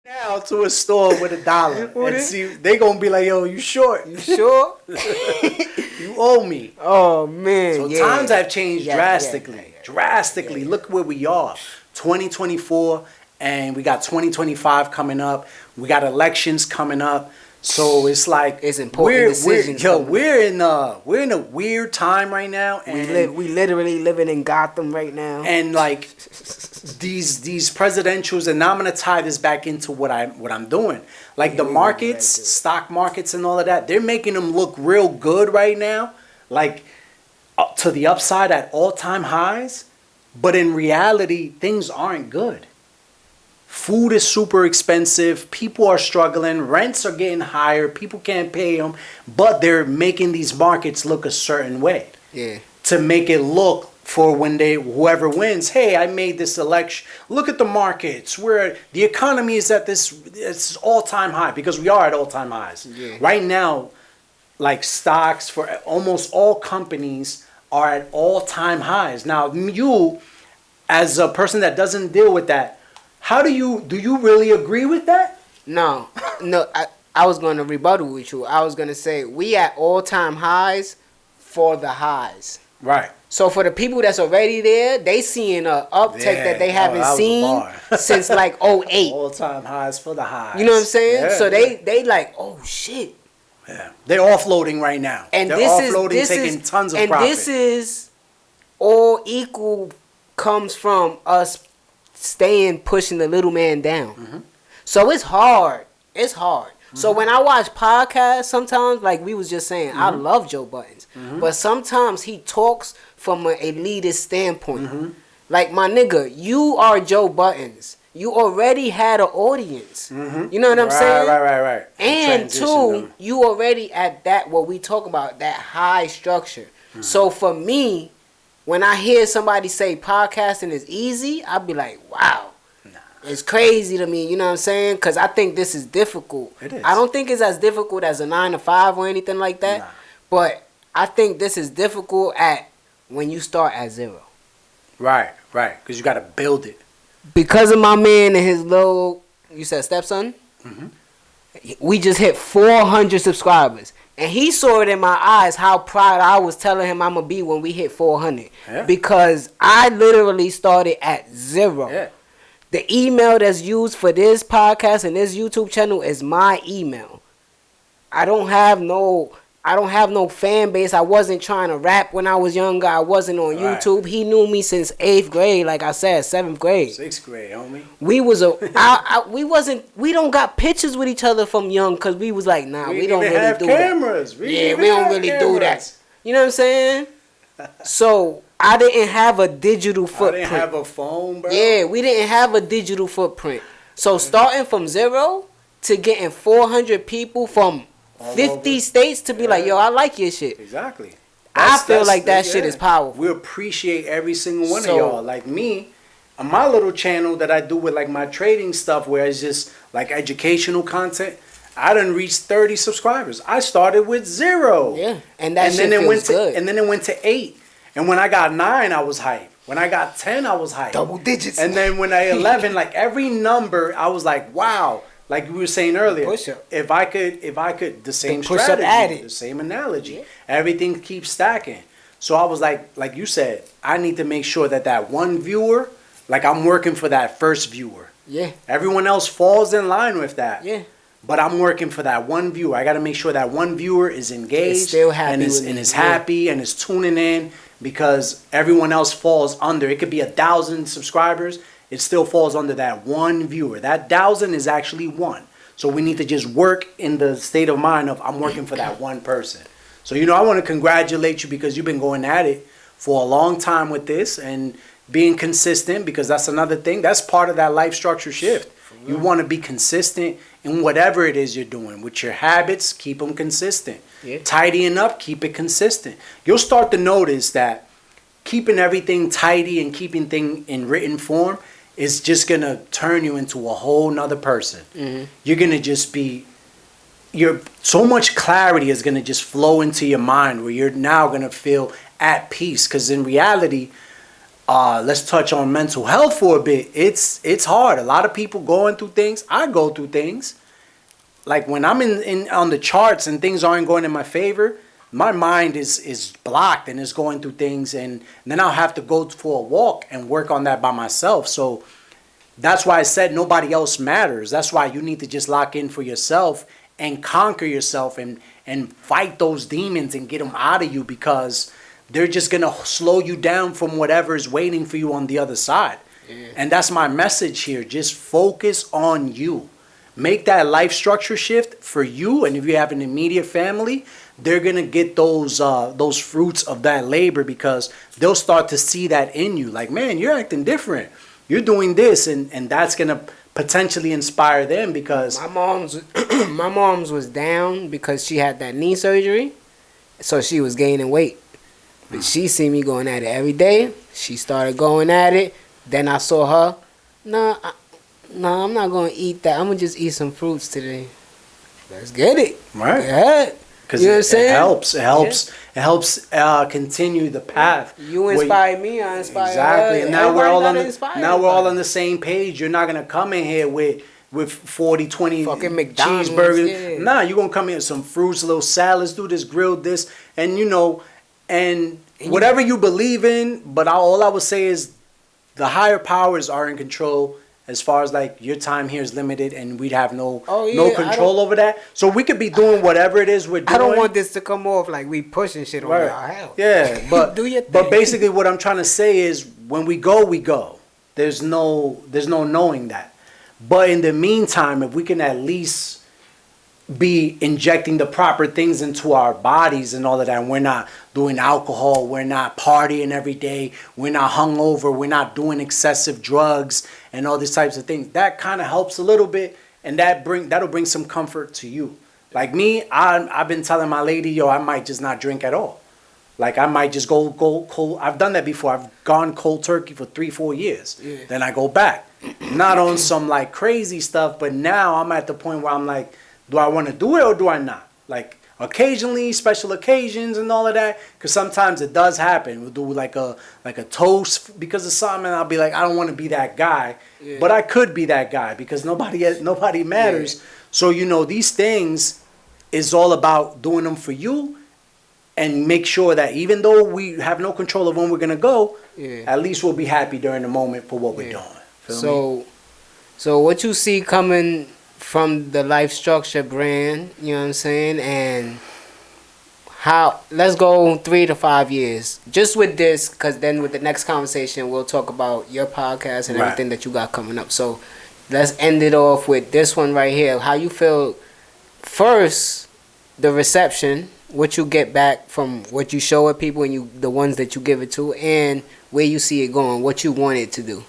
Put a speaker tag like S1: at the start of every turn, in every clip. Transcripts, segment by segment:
S1: now to a store with $1 and see they gonna be like, yo, you short?
S2: You sure?
S1: You owe me.
S2: Oh man.
S1: So times have changed drastically. Drastically. Look where we are. 2024 and we got 2025 coming up. We got elections coming up. So it's like
S2: it's important decisions.
S1: We're in a weird time right now, and
S2: we literally living in Gotham right now.
S1: And like these presidentials, and now I'm gonna tie this back into what I'm doing. Like the markets, stock markets, and all of that. They're making them look real good right now, like up to the upside at all-time highs. But in reality, things aren't good. Food is super expensive. People are struggling. Rents are getting higher. People can't pay them. But they're making these markets look a certain way.
S2: Yeah.
S1: To make it look for when whoever wins, hey, I made this election. Look at the markets. The economy is at this all-time high, because we are at all-time highs.
S2: Yeah.
S1: Right now, like stocks for almost all companies are at all-time highs. Now, you, as a person that doesn't deal with that, do you really agree with that?
S2: No, I was going to rebuttal with you. I was going to say we at all-time highs for the highs.
S1: Right.
S2: So for the people that's already there, they seeing a uptick that they haven't seen since like 08.
S1: All-time highs for the highs.
S2: You know what I'm saying?
S1: Yeah,
S2: so they like, oh shit.
S1: Yeah. They're offloading right now.
S2: And
S1: they're taking tons of profit. And this
S2: is all equal comes from us pushing the little man down. Mm-hmm. So it's hard. It's hard. Mm-hmm. So when I watch podcasts, sometimes, like we was just saying, I love Joe Buttons. Mm-hmm. But sometimes he talks from an elitist standpoint. Mm-hmm. Like, my nigga, you are Joe Buttons. You already had an audience. Mm-hmm. You know what I'm saying?
S1: Right.
S2: And two, you already at that, what we talk about, that high structure. Mm-hmm. So for me, when I hear somebody say podcasting is easy, I'd be like, wow. Nah. It's crazy to me, you know what I'm saying? Because I think this is difficult.
S1: It is.
S2: I don't think it's as difficult as a 9-to-5 or anything like that. Nah. But I think this is difficult at when you start at zero.
S1: Right. Because you got to build it.
S2: Because of my man and his little, you said stepson? Mm-hmm. We just hit 400 subscribers. And he saw it in my eyes how proud I was telling him I'm going to be when we hit 400. Yeah. Because I literally started at zero. Yeah. The email that's used for this podcast and this YouTube channel is my email. I don't have no fan base. I wasn't trying to rap when I was younger. I wasn't on YouTube. He knew me since 8th grade, like I said, 7th grade.
S1: 6th grade, homie.
S2: We don't got pictures with each other from young because we was like, nah, we don't really
S1: have
S2: do
S1: cameras.
S2: that. We don't really do that. You know what I'm saying? So I didn't have a digital footprint.
S1: I didn't have a phone, bro.
S2: Yeah, we didn't have a digital footprint. So starting from zero to getting 400 people from 50 states to be like, yo, I like your shit.
S1: Exactly.
S2: I feel like that shit is powerful.
S1: We appreciate every single one of y'all. Like me, on my little channel that I do with like my trading stuff, where it's just like educational content, I done reached 30 subscribers. I started with 0.
S2: Yeah, and that shit feels good.
S1: And then it went to 8. And when I got 9, I was hyped. When I got 10, I was hyped.
S2: Double digits.
S1: And then when I 11, like every number, I was like, wow. Like we were saying earlier, if I could, the same strategy, the same analogy, everything keeps stacking. So I was like you said, I need to make sure that one viewer, like I'm working for that first viewer.
S2: Yeah.
S1: Everyone else falls in line with that.
S2: Yeah.
S1: But I'm working for that one viewer. I got to make sure that one viewer is engaged,
S2: still happy
S1: and is happy and is tuning in, because everyone else falls under. It could be 1,000 subscribers. It still falls under that one viewer. That 1,000 is actually one. So we need to just work in the state of mind of I'm working for that one person. So, I want to congratulate you because you've been going at it for a long time with this and being consistent, because that's another thing. That's part of that life structure shift. You want to be consistent in whatever it is you're doing. With your habits, keep them consistent. Yeah. Tidying up, keep it consistent. You'll start to notice that keeping everything tidy and keeping things in written form is just going to turn you into a whole nother person. Mm-hmm. You're going to just be, so much clarity is going to just flow into your mind where you're now going to feel at peace. Because in reality, let's touch on mental health for a bit. It's hard. A lot of people going through things. I go through things. Like when I'm in on the charts and things aren't going in my favor, my mind is blocked and is going through things, and then I'll have to go for a walk and work on that by myself. So that's why I said nobody else matters. That's why you need to just lock in for yourself and conquer yourself and fight those demons and get them out of you, because they're just going to slow you down from whatever is waiting for you on the other side. Yeah. And that's my message here. Just focus on you. Make that life structure shift for you. And if you have an immediate family, they're going to get those fruits of that labor, because they'll start to see that in you. Like, man, you're acting different. You're doing this. And that's going to potentially inspire them, because
S2: my mom's was down because she had that knee surgery. So she was gaining weight. But she see me going at it every day. She started going at it. Then I saw her. No, I'm not going to eat that. I'm going to just eat some fruits today. Let's get it.
S1: Right.
S2: Yeah.
S1: Because you know it helps. It helps. Yeah. It helps continue the path.
S2: You inspire me. I inspire
S1: exactly.
S2: her.
S1: And now we're all on the same page. You're not going to come in here with 40, 20
S2: fucking McDonald's
S1: cheeseburgers. Yeah. Nah, you're going to come in with some fruits, little salads, do this, grilled this. And, and whatever you believe in, but all I would say is the higher powers are in control. As far as like your time here is limited, and we'd have no control over that. So we could be doing whatever it is we're doing.
S2: I don't want this to come off like we pushing shit on y'all. Hell.
S1: Yeah, but
S2: do your thing.
S1: But basically what I'm trying to say is when we go, we go. There's no knowing that. But in the meantime, if we can at least be injecting the proper things into our bodies and all of that, and we're not doing alcohol, we're not partying every day, we're not hungover, we're not doing excessive drugs and all these types of things, that kind of helps a little bit, and that'll bring some comfort to you. Like me, I've been telling my lady, yo, I might just not drink at all. Like I might just go cold. I've done that before. I've gone cold turkey for 3-4 years. Yeah. Then I go back. Not on some like crazy stuff, but now I'm at the point where I'm like, do I want to do it or do I not? Like occasionally, special occasions and all of that, because sometimes it does happen. We'll do like a toast because of something, and I'll be like, I don't want to be that guy, but I could be that guy because nobody matters. Yeah. So these things is all about doing them for you, and make sure that even though we have no control of when we're gonna go, at least we'll be happy during the moment for what we're doing. Feel me?
S2: So what you see coming from the Life Structure brand, you know what I'm saying, and how, let's go 3 to 5 years just with this, because then with the next conversation we'll talk about your podcast and everything that you got coming up. So let's end it off with this one right here. How you feel first, the reception, what you get back from what you show at people and the ones that you give it to, and where you see it going, what you want it to do.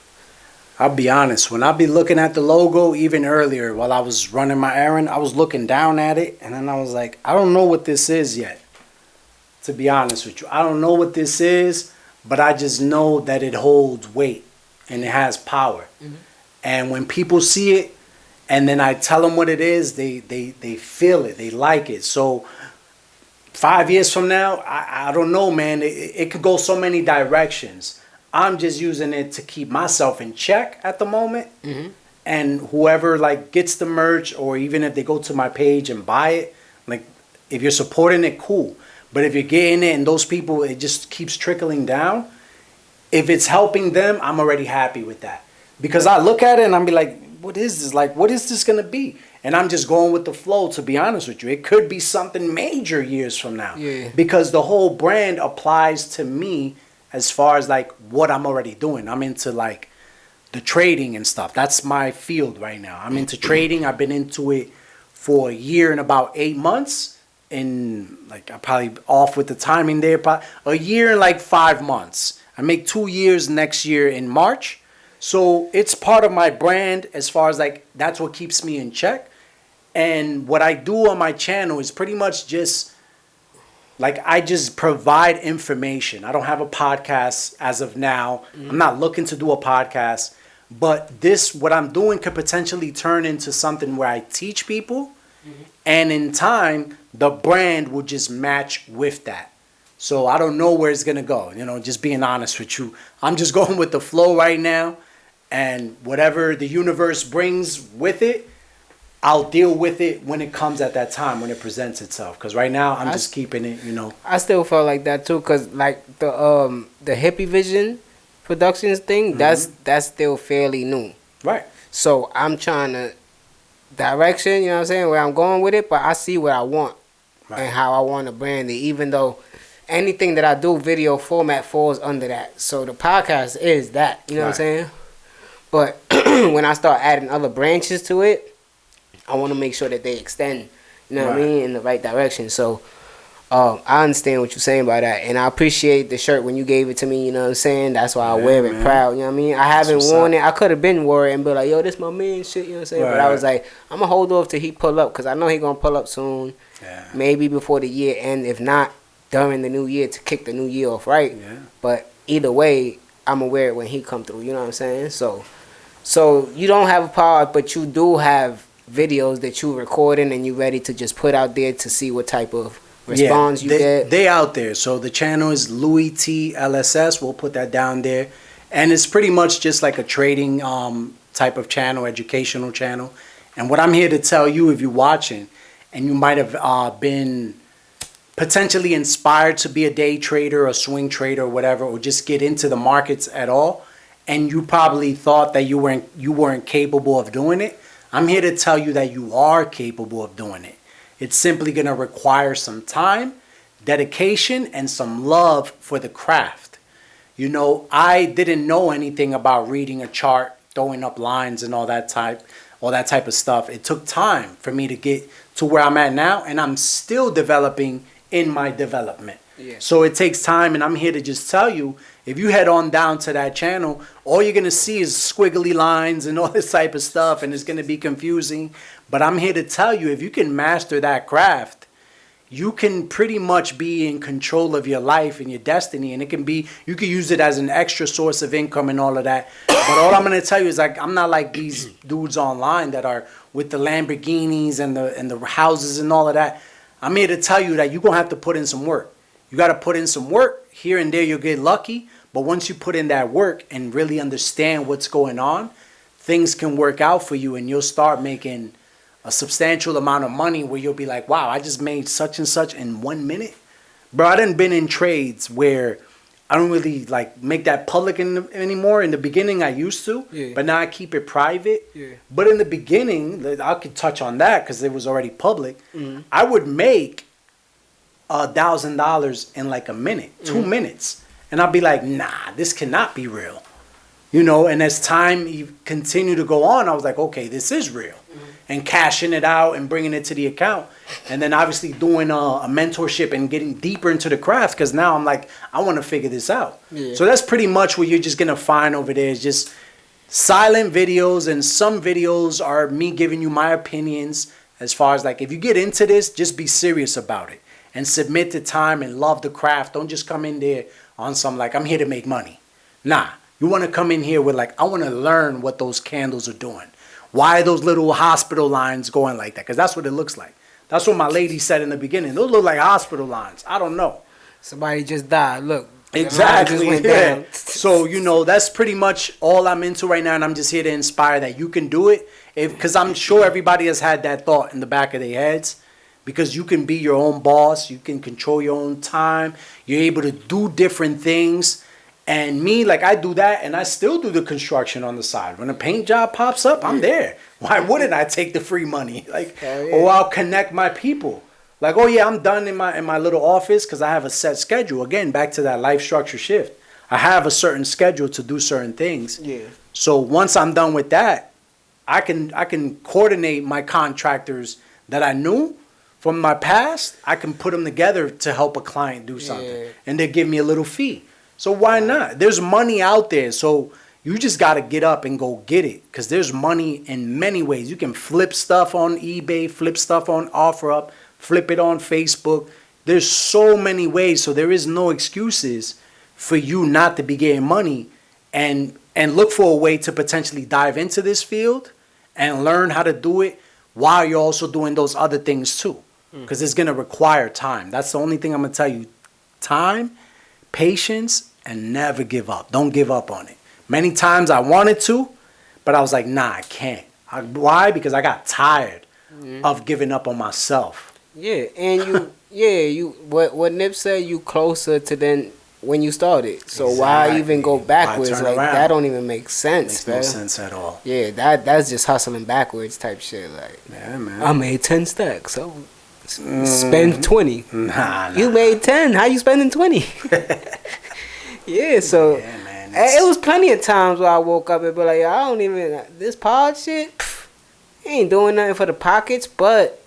S1: I'll be honest, when I be looking at the logo, even earlier while I was running my errand, I was looking down at it, and then I was like, I don't know what this is yet, to be honest with you. I don't know what this is, but I just know that it holds weight and it has power. Mm-hmm. And when people see it, and then I tell them what it is, they feel it, they like it. So 5 years from now, I don't know, man. It could go so many directions. I'm just using it to keep myself in check at the moment. Mm-hmm. And whoever like gets the merch, or even if they go to my page and buy it, like if you're supporting it, cool. But if you're getting it and those people, it just keeps trickling down. If it's helping them, I'm already happy with that. Because I look at it and I'm be like, what is this? Like, what is this going to be? And I'm just going with the flow, to be honest with you. It could be something major years from now. Yeah. Because the whole brand applies to me as far as like what I'm already doing. I'm into like the trading and stuff. That's my field right now. I'm into trading. I've been into it for a year and about 8 months. And like I'm probably off with the timing there. Probably a year and like 5 months. I make 2 years next year in March. So it's part of my brand as far as like that's what keeps me in check. And what I do on my channel is pretty much just like I just provide information. I don't have a podcast as of now. Mm-hmm. I'm not looking to do a podcast. But what I'm doing could potentially turn into something where I teach people. Mm-hmm. And in time, the brand will just match with that. So I don't know where it's gonna go. You know, just being honest with you, I'm just going with the flow right now, and whatever the universe brings with it, I'll deal with it when it comes at that time, when it presents itself. Because right now I'm just keeping it. You know,
S2: I still felt like that too, cause like the Hippie Vision Productions thing, that's still fairly new.
S1: right?
S2: So I'm trying to direction, you know what I'm saying, where I'm going with it, but I see what I want and how I want to brand it, even though anything that I do, video format falls under that. So the podcast is that, you know what I'm saying? But when I start adding other branches to it, I want to make sure that they extend, you know what I mean, in the right direction. So I understand what you're saying about that, and I appreciate the shirt when you gave it to me, you know what I'm saying? That's why I wear it proud, you know what I mean? I haven't worn it. I could have been worried and be like, yo, this my man shit, you know what I'm saying? But I was like, I'm going to hold off till he pull up, because I know he going to pull up soon, maybe before the year end, if not during the new year to kick the new year off, right? But either way, I'm going to wear it when he come through, you know what I'm saying? So you don't have a pod, but you do have videos that you recording and you ready to just put out there to see what type of response you get.
S1: They out there. So the channel is Louie T LSS. We'll put that down there, and it's pretty much just like a trading type of channel, educational channel. And what I'm here to tell you, if you're watching, and you might have been potentially inspired to be a day trader, a swing trader, or whatever, or just get into the markets at all, and you probably thought that you weren't capable of doing it, I'm here to tell you that you are capable of doing it. It's simply going to require some time, dedication, and some love for the craft. You know, I didn't know anything about reading a chart, throwing up lines, and all that type of stuff. It took time for me to get to where I'm at now, and I'm still developing in my development. So it takes time, and I'm here to just tell you, if you head on down to that channel, all you're going to see is squiggly lines and all this type of stuff, and it's going to be confusing. But I'm here to tell you, if you can master that craft, you can pretty much be in control of your life and your destiny, and you can use it as an extra source of income and all of that. But all I'm going to tell you is, like, I'm not like these dudes online that are with the Lamborghinis and the houses and all of that. I'm here to tell you that you're going to have to put in some work. You got to put in some work. Here and there you'll get lucky, but once you put in that work and really understand what's going on, things can work out for you, and you'll start making a substantial amount of money where you'll be like, wow, I just made such and such in 1 minute. Bro, I done been in trades where I don't really like make that public anymore. In the beginning I used to, but now I keep it private. But in the beginning, I could touch on that because it was already public. I would make $1,000 in like a minute, 2 minutes. And I'd be like, nah, this cannot be real. You know, and as time continued to go on, I was like, okay, this is real. And cashing it out and bringing it to the account. And then obviously doing a mentorship and getting deeper into the craft, because now I'm like, I want to figure this out. So that's pretty much what you're just going to find over there is just silent videos, and some videos are me giving you my opinions as far as like, if you get into this, just be serious about it. And submit the time and love the craft. Don't just come in there on some like, I'm here to make money. Nah, you want to come in here with like, I want to learn what those candles are doing. Why are those little hospital lines going like that? Because that's what it looks like. That's what my lady said in the beginning. Those look like hospital lines. I don't know.
S2: Somebody just died. Look.
S1: Exactly. Just went down. So, you know, that's pretty much all I'm into right now. And I'm just here to inspire that you can do it. Because I'm sure everybody has had that thought in the back of their heads. Because you can be your own boss. You can control your own time. You're able to do different things. And me, like, I do that, and I still do the construction on the side. When a paint job pops up, I'm there. Why wouldn't I take the free money? Like, or I'll connect my people. Like, oh yeah, I'm done in my little office because I have a set schedule. Again, back to that life structure shift. I have a certain schedule to do certain things. So once I'm done with that, I can coordinate my contractors that I knew from my past. I can put them together to help a client do something, and they give me a little fee. So why not? There's money out there. So you just got to get up and go get it, because there's money in many ways. You can flip stuff on eBay, flip stuff on OfferUp, flip it on Facebook. There's so many ways. So there is no excuses for you not to be getting money, and look for a way to potentially dive into this field and learn how to do it while you're also doing those other things too, because it's going to require time. That's the only thing I'm going to tell you. time, patience, and never give up. Don't give up on it. Many times I wanted to, but I was like, nah, I can't. Why? Because I got tired of giving up on myself.
S2: Yeah, and what Nip said, you closer to then when you started. So why even go backwards? Like around? That don't even make sense,
S1: Makes no sense at all.
S2: Yeah, that's just hustling backwards type shit. Like,
S1: yeah, man.
S2: I made 10 stacks, so spend 20.
S1: Nah.
S2: You made 10. How you spending 20? Yeah, so
S1: yeah, man,
S2: it was plenty of times where I woke up and be like, I don't even this pod shit. Ain't doing nothing for the pockets, but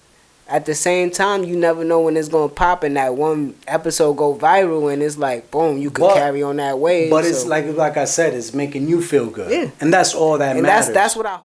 S2: at the same time, you never know when it's gonna pop and that one episode go viral and it's like, boom, you could carry on that wave.
S1: But it's like I said, it's making you feel good.
S2: Yeah.
S1: And that's all that matters.
S2: And that's what I